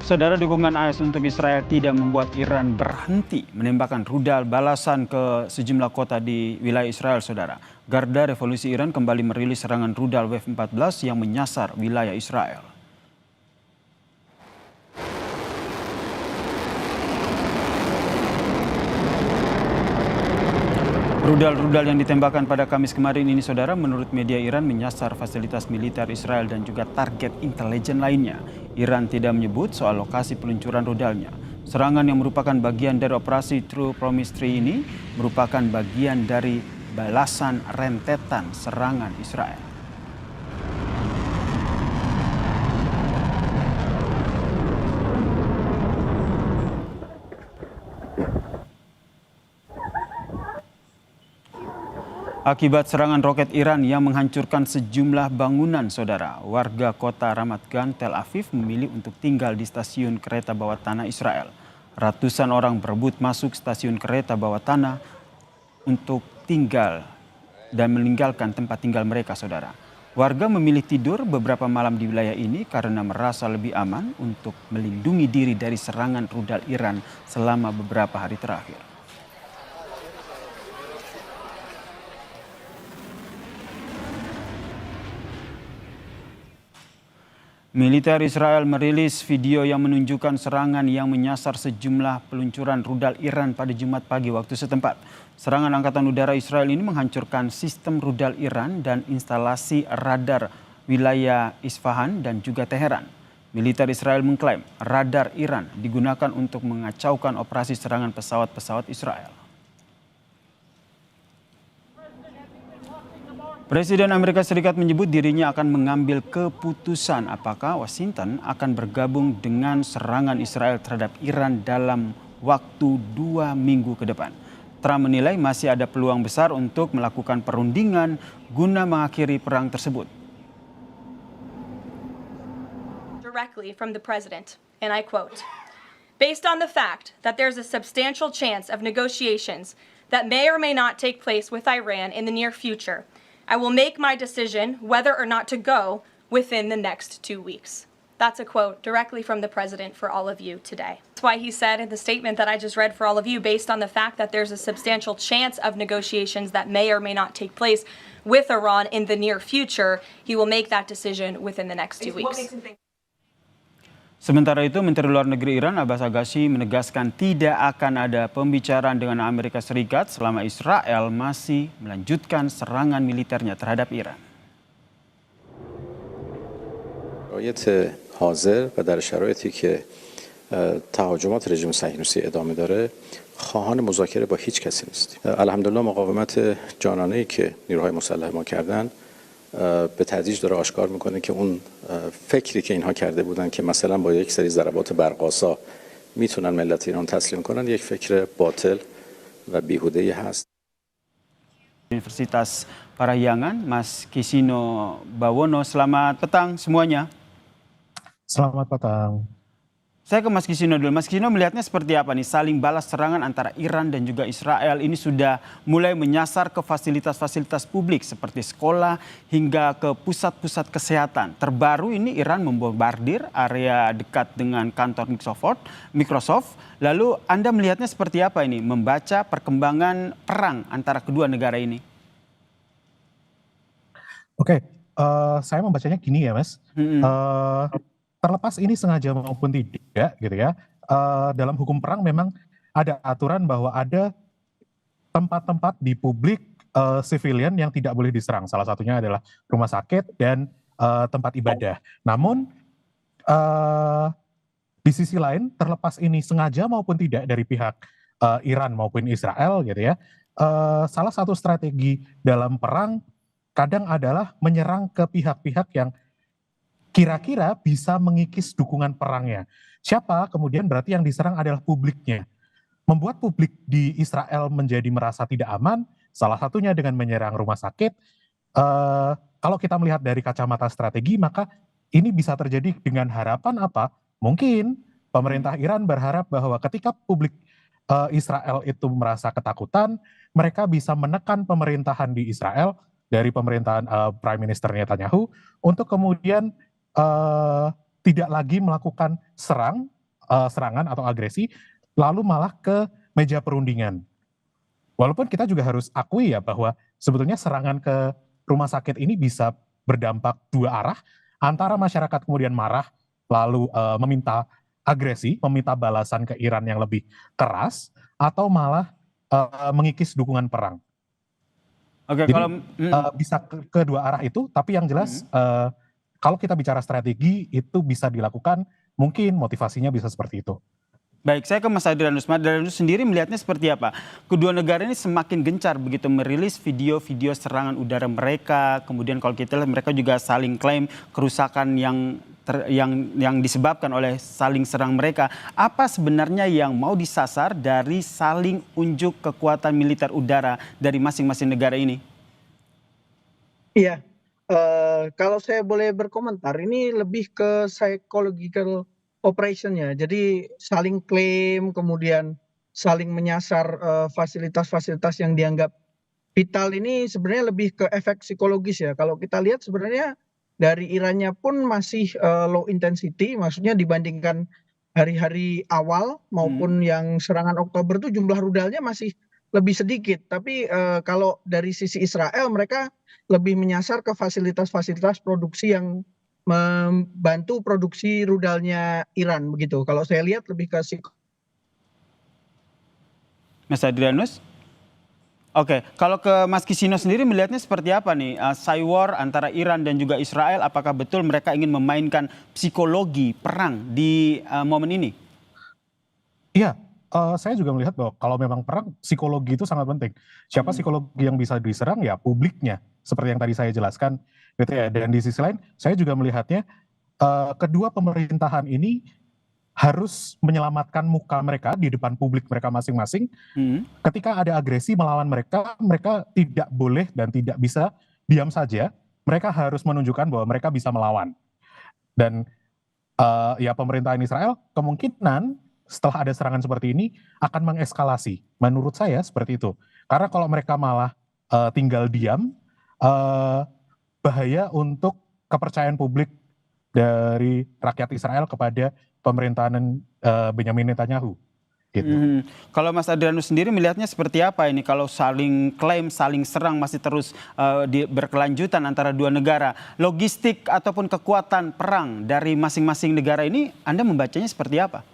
Saudara, dukungan AS untuk Israel tidak membuat Iran berhenti menembakkan rudal balasan ke sejumlah kota di wilayah Israel, saudara. Garda Revolusi Iran kembali merilis serangan rudal F-14 yang menyasar wilayah Israel. Rudal-rudal yang ditembakkan pada Kamis kemarin ini, saudara, menurut media Iran menyasar fasilitas militer Israel dan juga target intelijen lainnya. Iran tidak menyebut soal lokasi peluncuran rudalnya. Serangan yang merupakan bagian dari operasi True Promise 3 ini merupakan bagian dari balasan rentetan serangan Israel. Akibat serangan roket Iran yang menghancurkan sejumlah bangunan, saudara, warga kota Ramat Gan, Tel Aviv memilih untuk tinggal di stasiun kereta bawah tanah Israel. Ratusan orang berebut masuk stasiun kereta bawah tanah untuk tinggal dan meninggalkan tempat tinggal mereka, saudara. Warga memilih tidur beberapa malam di wilayah ini karena merasa lebih aman untuk melindungi diri dari serangan rudal Iran selama beberapa hari terakhir. Militer Israel merilis video yang menunjukkan serangan yang menyasar sejumlah peluncuran rudal Iran pada Jumat pagi waktu setempat. Serangan Angkatan Udara Israel ini menghancurkan sistem rudal Iran dan instalasi radar wilayah Isfahan dan juga Teheran. Militer Israel mengklaim radar Iran digunakan untuk mengacaukan operasi serangan pesawat-pesawat Israel. Presiden Amerika Serikat menyebut dirinya akan mengambil keputusan apakah Washington akan bergabung dengan serangan Israel terhadap Iran dalam waktu 2 minggu ke depan. Trump menilai masih ada peluang besar untuk melakukan perundingan guna mengakhiri perang tersebut. Directly from the president, and I quote, "Based on the fact that there's a substantial chance of negotiations that may or may not take place with Iran in the near future, I will make my decision whether or not to go within the next 2 weeks." That's a quote directly from the president for all of you today. That's why he said in the statement that I just read for all of you, based on the fact that there's a substantial chance of negotiations that may or may not take place with Iran in the near future, he will make that decision within the next 2 weeks. Sementara itu, Menteri Luar Negeri Iran Abbas Agassi menegaskan tidak akan ada pembicaraan dengan Amerika Serikat selama Israel masih melanjutkan serangan militernya terhadap Iran. شرایط حاضر و در شرایطی که تهاجمات رژیم صهیونیستی ادامه داره خواهان مذاکره با هیچ کسی نیستیم. الحمدلله مقاومت جانانه‌ای که نیروهای مسلح ما کردن به تدریج داره آشکار میکنه که اون فکری که اینها کرده بودن که مثلا با یک سری ضربات برق‌آسا میتونن ملت ایران تسلیم کنن یک فکر باطل و بیهوده‌ای هست. Universitas Parahyangan, Mas Kisino Bawono, selamat petang semuanya. Selamat petang. Saya ke Mas Kisino dulu. Mas Kisino melihatnya seperti apa nih saling balas serangan antara Iran dan juga Israel ini sudah mulai menyasar ke fasilitas-fasilitas publik seperti sekolah hingga ke pusat-pusat kesehatan. Terbaru ini Iran membombardir area dekat dengan kantor Microsoft. Lalu Anda melihatnya seperti apa ini membaca perkembangan perang antara kedua negara ini? Oke, saya membacanya gini ya, Mas. Terlepas ini sengaja maupun tidak gitu ya, dalam hukum perang memang ada aturan bahwa ada tempat-tempat di publik civilian yang tidak boleh diserang. Salah satunya adalah rumah sakit dan tempat ibadah. Namun di sisi lain, terlepas ini sengaja maupun tidak dari pihak Iran maupun Israel gitu ya, salah satu strategi dalam perang kadang adalah menyerang ke pihak-pihak yang kira-kira bisa mengikis dukungan perangnya. Siapa? Kemudian berarti yang diserang adalah publiknya. Membuat publik di Israel menjadi merasa tidak aman, salah satunya dengan menyerang rumah sakit. Kalau kita melihat dari kacamata strategi, maka ini bisa terjadi dengan harapan apa? Mungkin pemerintah Iran berharap bahwa ketika publik Israel itu merasa ketakutan, mereka bisa menekan pemerintahan di Israel dari pemerintahan Prime Minister Netanyahu untuk kemudian tidak lagi melakukan serang serangan atau agresi, lalu malah ke meja perundingan. Walaupun kita juga harus akui ya bahwa sebetulnya serangan ke rumah sakit ini bisa berdampak dua arah, antara masyarakat kemudian marah lalu meminta agresi, meminta balasan ke Iran yang lebih keras, atau malah mengikis dukungan perang. Oke, Jadi kalau bisa kedua arah itu, tapi yang jelas kalau kita bicara strategi itu bisa dilakukan, mungkin motivasinya bisa seperti itu. baik, saya ke Mas Adrianus. Mas Adrianus sendiri melihatnya seperti apa? Kedua negara ini semakin gencar begitu merilis video-video serangan udara mereka. Kemudian kalau kita lihat mereka juga saling klaim kerusakan yang disebabkan oleh saling serang mereka. Apa sebenarnya yang mau disasar dari saling unjuk kekuatan militer udara dari masing-masing negara ini? Iya, kalau saya boleh berkomentar, ini lebih ke psychological operation ya. Jadi saling klaim, kemudian saling menyasar fasilitas-fasilitas yang dianggap vital ini sebenarnya lebih ke efek psikologis ya. Kalau kita lihat sebenarnya dari Irannya pun masih low intensity, maksudnya dibandingkan hari-hari awal maupun yang serangan Oktober itu jumlah rudalnya masih lebih sedikit. Tapi kalau dari sisi Israel mereka lebih menyasar ke fasilitas-fasilitas produksi yang membantu produksi rudalnya Iran begitu. Kalau saya lihat lebih ke Mas Adrianus? Oke, kalau ke Mas Kisino sendiri melihatnya seperti apa nih? Cywar antara Iran dan juga Israel, apakah betul mereka ingin memainkan psikologi perang di momen ini? Iya, saya juga melihat bahwa kalau memang perang, psikologi itu sangat penting. Siapa psikologi yang bisa diserang? Ya publiknya, seperti yang tadi saya jelaskan, gitu ya. Dan di sisi lain, saya juga melihatnya kedua pemerintahan ini harus menyelamatkan muka mereka di depan publik mereka masing-masing. Ketika ada agresi melawan mereka, mereka tidak boleh dan tidak bisa diam saja. Mereka harus menunjukkan bahwa mereka bisa melawan. Dan ya pemerintahan Israel kemungkinan setelah ada serangan seperti ini akan mengeskalasi. Menurut saya seperti itu. Karena kalau mereka malah tinggal diam, bahaya untuk kepercayaan publik dari rakyat Israel kepada pemerintahan Benyamin Netanyahu. Gitu. Kalau Mas Adrianus sendiri melihatnya seperti apa ini? Kalau saling klaim, saling serang masih terus berkelanjutan antara dua negara. Logistik ataupun kekuatan perang dari masing-masing negara ini Anda membacanya seperti apa?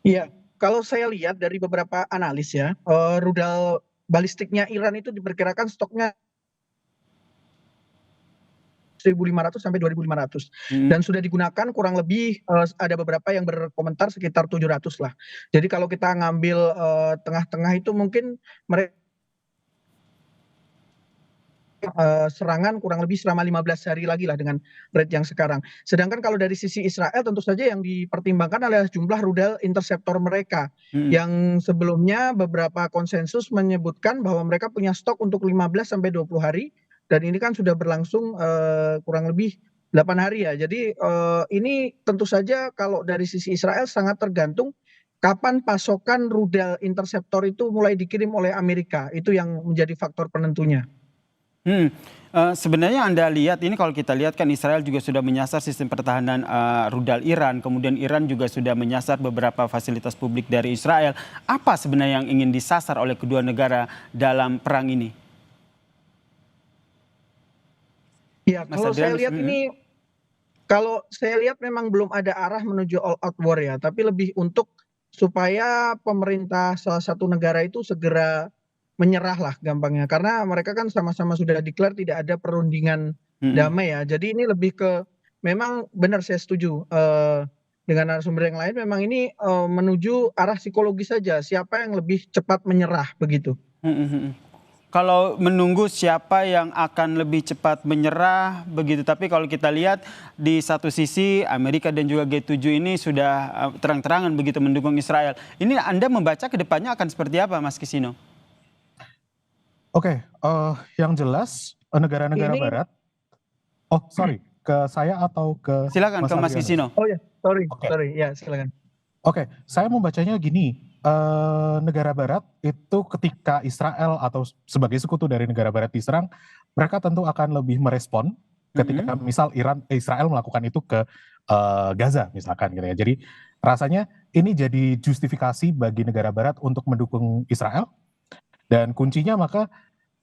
Iya, kalau saya lihat dari beberapa analis ya, rudal balistiknya Iran itu diperkirakan stoknya 1.500 sampai 2.500 dan sudah digunakan kurang lebih ada beberapa yang berkomentar sekitar 700 lah. Jadi kalau kita ngambil tengah-tengah itu mungkin mereka serangan kurang lebih selama 15 hari lagi lah dengan rate yang sekarang. Sedangkan kalau dari sisi Israel tentu saja yang dipertimbangkan adalah jumlah rudal interceptor mereka yang sebelumnya beberapa konsensus menyebutkan bahwa mereka punya stok untuk 15 sampai 20 hari. Dan ini kan sudah berlangsung kurang lebih 8 hari ya. Jadi ini tentu saja kalau dari sisi Israel sangat tergantung kapan pasokan rudal interceptor itu mulai dikirim oleh Amerika. Itu yang menjadi faktor penentunya. Sebenarnya Anda lihat ini kalau kita lihat kan Israel juga sudah menyasar sistem pertahanan rudal Iran. Kemudian Iran juga sudah menyasar beberapa fasilitas publik dari Israel. Apa sebenarnya yang ingin disasar oleh kedua negara dalam perang ini? Ya, kalau saya lihat ini, kalau saya lihat memang belum ada arah menuju all out war ya, tapi lebih untuk supaya pemerintah salah satu negara itu segera menyerah lah gampangnya. Karena mereka kan sama-sama sudah declare tidak ada perundingan damai ya. Jadi ini lebih ke, memang benar saya setuju dengan narasumber yang lain, memang ini menuju arah psikologis saja, siapa yang lebih cepat menyerah begitu. Kalau menunggu siapa yang akan lebih cepat menyerah begitu. Tapi kalau kita lihat di satu sisi Amerika dan juga G7 ini sudah terang-terangan begitu mendukung Israel. Ini Anda membaca ke depannya akan seperti apa Mas Kisino? Oke, yang jelas negara-negara barat. Oh sorry, ke saya atau ke silakan ke Mas Kisino. Oh ya, sorry, ya silakan. Oke, saya membacanya gini. Negara barat itu ketika Israel atau sebagai sekutu dari negara barat diserang, mereka tentu akan lebih merespon ketika misal Israel melakukan itu ke Gaza misalkan gitu ya. Jadi rasanya ini jadi justifikasi bagi negara barat untuk mendukung Israel, dan kuncinya maka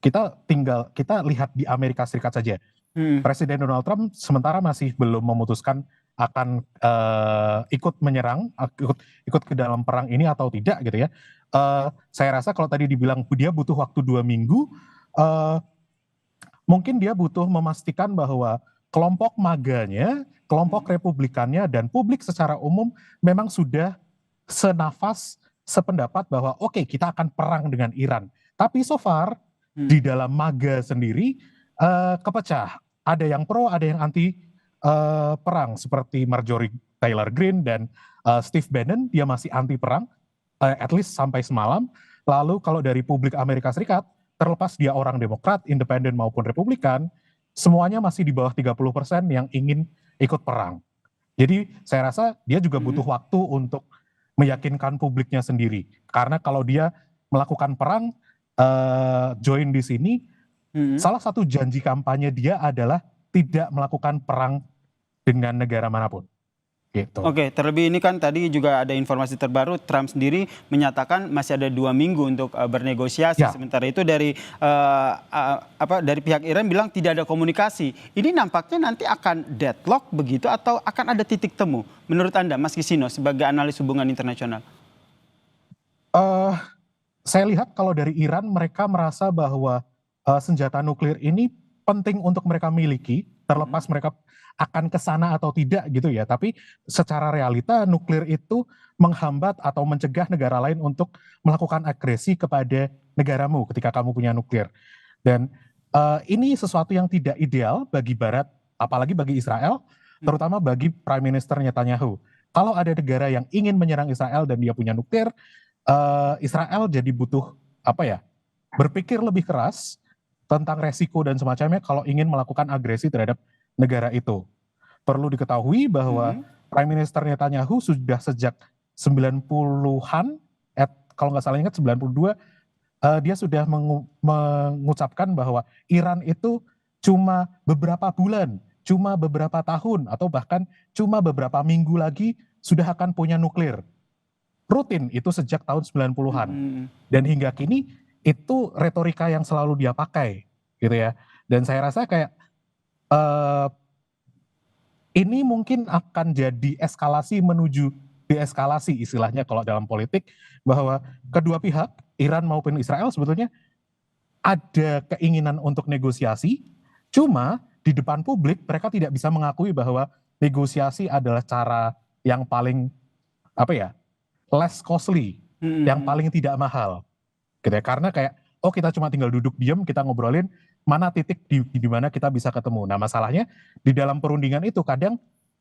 kita lihat di Amerika Serikat saja. Presiden Donald Trump sementara masih belum memutuskan akan ikut menyerang, ikut ke dalam perang ini atau tidak gitu ya. Saya rasa kalau tadi dibilang dia butuh waktu 2 minggu, eh, mungkin dia butuh memastikan bahwa kelompok maganya, kelompok Republikannya, dan publik secara umum memang sudah senafas, sependapat bahwa oke, kita akan perang dengan Iran. Tapi so far di dalam MAGA sendiri kepecah. Ada yang pro, ada yang anti perang, seperti Marjorie Taylor Greene dan Steve Bannon, dia masih anti perang, at least sampai semalam. Lalu kalau dari publik Amerika Serikat, terlepas dia orang Demokrat, Independen maupun Republikan, semuanya masih di bawah 30% yang ingin ikut perang. Jadi saya rasa dia juga butuh waktu untuk meyakinkan publiknya sendiri. Karena kalau dia melakukan perang, join di sini, salah satu janji kampanye dia adalah tidak melakukan perang dengan negara manapun. Gitu. Oke, terlebih ini kan tadi juga ada informasi terbaru, Trump sendiri menyatakan masih ada 2 minggu untuk bernegosiasi. Ya. Sementara itu dari pihak Iran bilang tidak ada komunikasi. Ini nampaknya nanti akan deadlock begitu atau akan ada titik temu? Menurut Anda, Mas Kisino, sebagai analis hubungan internasional? Saya lihat kalau dari Iran, mereka merasa bahwa senjata nuklir ini penting untuk mereka miliki, terlepas mereka akan ke sana atau tidak gitu ya. Tapi secara realita nuklir itu menghambat atau mencegah negara lain untuk melakukan agresi kepada negaramu ketika kamu punya nuklir. Dan ini sesuatu yang tidak ideal bagi Barat, apalagi bagi Israel, terutama bagi Prime Minister Netanyahu. Kalau ada negara yang ingin menyerang Israel dan dia punya nuklir, Israel jadi butuh berpikir lebih keras tentang resiko dan semacamnya kalau ingin melakukan agresi terhadap negara itu. Perlu diketahui bahwa Prime Minister Netanyahu sudah sejak 90-an, kalau nggak salah ingat 92, dia sudah mengucapkan bahwa Iran itu cuma beberapa bulan, cuma beberapa tahun, atau bahkan cuma beberapa minggu lagi sudah akan punya nuklir. Rutin itu sejak tahun 90-an. Dan hingga kini itu retorika yang selalu dia pakai gitu ya. Dan saya rasa kayak ini mungkin akan jadi eskalasi menuju deeskalasi istilahnya kalau dalam politik, bahwa kedua pihak Iran maupun Israel sebetulnya ada keinginan untuk negosiasi, cuma di depan publik mereka tidak bisa mengakui bahwa negosiasi adalah cara yang paling less costly, yang paling tidak mahal gitu ya. Karena kayak kita cuma tinggal duduk diam, kita ngobrolin mana titik di mana kita bisa ketemu. Nah, masalahnya di dalam perundingan itu kadang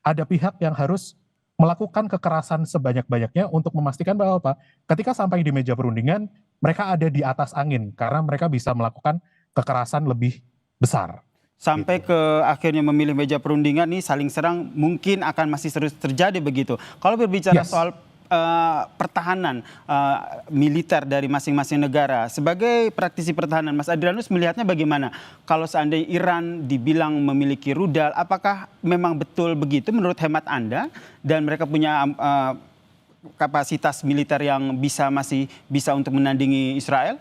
ada pihak yang harus melakukan kekerasan sebanyak-banyaknya untuk memastikan bahwa ketika sampai di meja perundingan mereka ada di atas angin karena mereka bisa melakukan kekerasan lebih besar. Sampai ke akhirnya memilih meja perundingan nih, saling serang mungkin akan masih terus terjadi begitu. Kalau berbicara soal pertahanan militer dari masing-masing negara, sebagai praktisi pertahanan, Mas Adrianus melihatnya bagaimana? Kalau seandainya Iran dibilang memiliki rudal, apakah memang betul begitu menurut hemat Anda? Dan mereka punya kapasitas militer yang masih bisa untuk menandingi Israel?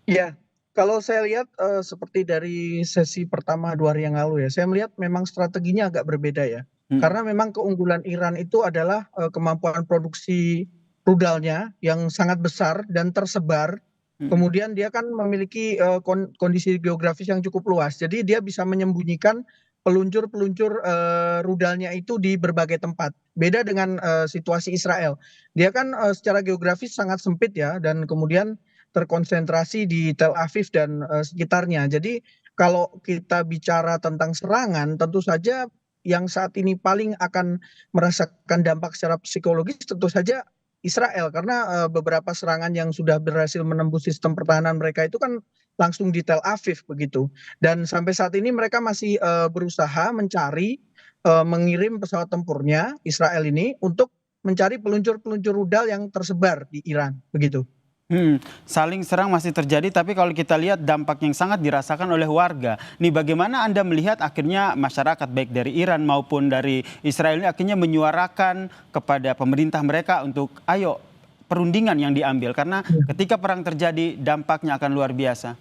Iya, kalau saya lihat seperti dari sesi pertama 2 hari yang lalu ya, saya melihat memang strateginya agak berbeda ya. Karena memang keunggulan Iran itu adalah kemampuan produksi rudalnya yang sangat besar dan tersebar. Kemudian dia kan memiliki kondisi geografis yang cukup luas. Jadi dia bisa menyembunyikan peluncur-peluncur rudalnya itu di berbagai tempat. Beda dengan situasi Israel. Dia kan secara geografis sangat sempit ya, dan kemudian terkonsentrasi di Tel Aviv dan sekitarnya. Jadi kalau kita bicara tentang serangan, tentu saja yang saat ini paling akan merasakan dampak secara psikologis tentu saja Israel, karena beberapa serangan yang sudah berhasil menembus sistem pertahanan mereka itu kan langsung di Tel Aviv begitu. Dan sampai saat ini mereka masih berusaha mencari mengirim pesawat tempurnya Israel ini untuk mencari peluncur-peluncur rudal yang tersebar di Iran begitu. Saling serang masih terjadi, tapi kalau kita lihat dampak yang sangat dirasakan oleh warga. Nih, bagaimana Anda melihat akhirnya masyarakat baik dari Iran maupun dari Israel ini akhirnya menyuarakan kepada pemerintah mereka untuk ayo perundingan yang diambil, karena ketika perang terjadi dampaknya akan luar biasa.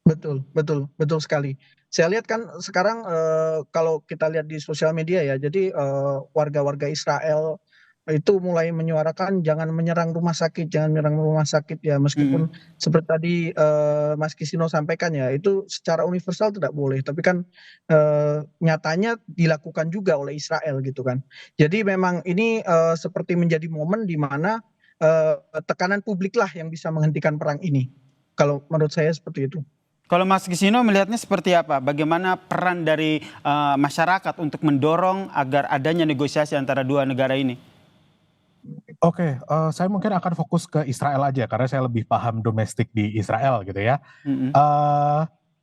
Betul, betul, betul sekali. Saya lihat kan sekarang kalau kita lihat di sosial media ya, jadi warga-warga Israel itu mulai menyuarakan jangan menyerang rumah sakit, jangan menyerang rumah sakit ya, meskipun seperti tadi Mas Kisino sampaikan ya, itu secara universal tidak boleh, tapi kan nyatanya dilakukan juga oleh Israel gitu kan. Jadi memang ini seperti menjadi momen di mana tekanan publik lah yang bisa menghentikan perang ini. Kalau menurut saya seperti itu. Kalau Mas Kisino melihatnya seperti apa? Bagaimana peran dari masyarakat untuk mendorong agar adanya negosiasi antara dua negara ini? Oke, saya mungkin akan fokus ke Israel aja karena saya lebih paham domestik di Israel gitu ya.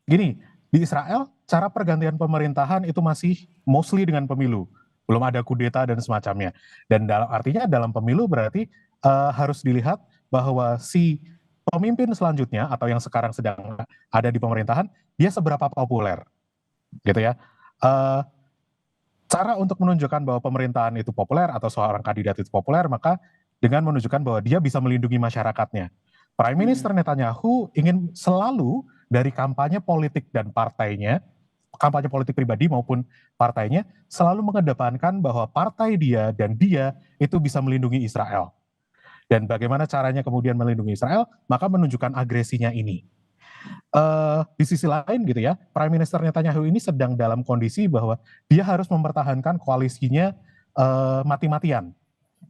Gini, di Israel cara pergantian pemerintahan itu masih mostly dengan pemilu, belum ada kudeta dan semacamnya. Dan artinya dalam pemilu berarti harus dilihat bahwa si pemimpin selanjutnya atau yang sekarang sedang ada di pemerintahan dia seberapa populer, gitu ya. Cara untuk menunjukkan bahwa pemerintahan itu populer atau seorang kandidat itu populer, maka dengan menunjukkan bahwa dia bisa melindungi masyarakatnya. Prime Minister Netanyahu ingin selalu dari kampanye politik dan partainya, kampanye politik pribadi maupun partainya, selalu mengedepankan bahwa partai dia dan dia itu bisa melindungi Israel. Dan bagaimana caranya kemudian melindungi Israel, maka menunjukkan agresinya ini. Di sisi lain gitu ya, Prime Minister Netanyahu ini sedang dalam kondisi bahwa dia harus mempertahankan koalisinya mati-matian.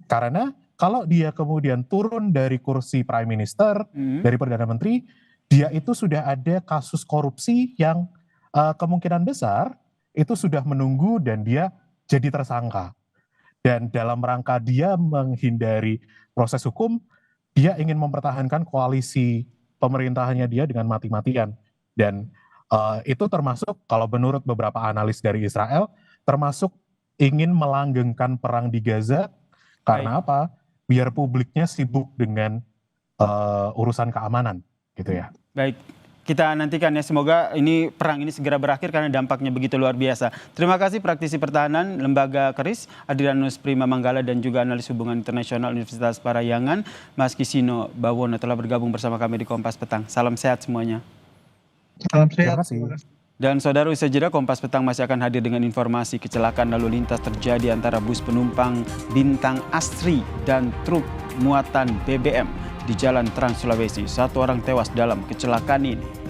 Karena kalau dia kemudian turun dari kursi Prime Minister, dari Perdana Menteri, dia itu sudah ada kasus korupsi yang kemungkinan besar itu sudah menunggu dan dia jadi tersangka. Dan dalam rangka dia menghindari proses hukum, dia ingin mempertahankan koalisi pemerintahannya dia dengan mati-matian. Dan itu termasuk kalau menurut beberapa analis dari Israel, termasuk ingin melanggengkan perang di Gaza. Karena apa? Biar publiknya sibuk dengan urusan keamanan gitu ya. Baik, kita nantikan ya, semoga ini perang ini segera berakhir karena dampaknya begitu luar biasa. Terima kasih praktisi pertahanan Lembaga Keris, Adrianus Prima Manggala, dan juga analis hubungan internasional Universitas Parayangan, Mas Kisino Bawono telah bergabung bersama kami di Kompas Petang. Salam sehat semuanya. Salam sehat. Terima kasih. Dan saudara, usai jeda Kompas Petang masih akan hadir dengan informasi kecelakaan lalu lintas terjadi antara bus penumpang Bintang Asri dan truk muatan BBM di Jalan Trans Sulawesi. 1 orang tewas dalam kecelakaan ini.